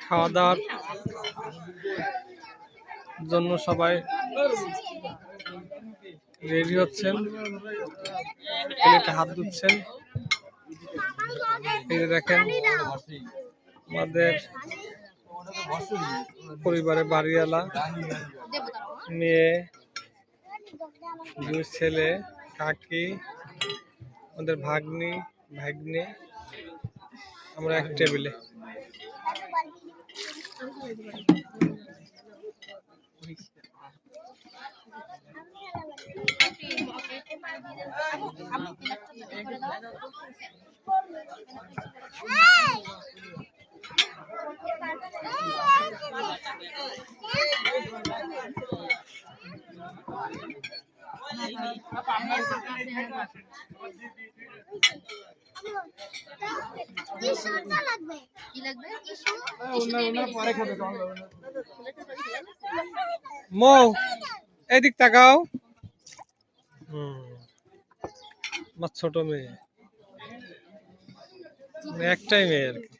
খাওয়া দাওয়ার জন্য সবাই রেডি হচ্ছেন, প্লেটে হাত ধুচ্ছেন। এই যে দেখেন আমাদের পরিবারের বাড়িওয়ালা, মেয়ে, দুই ছেলে, কাকি, আমাদের ভাগ্নি ভাগ্নে, আমরা এক টেবিলে। মৌ এদিক তাকাও। আমার ছোট মেয়ে, একটাই মেয়ে আর কি।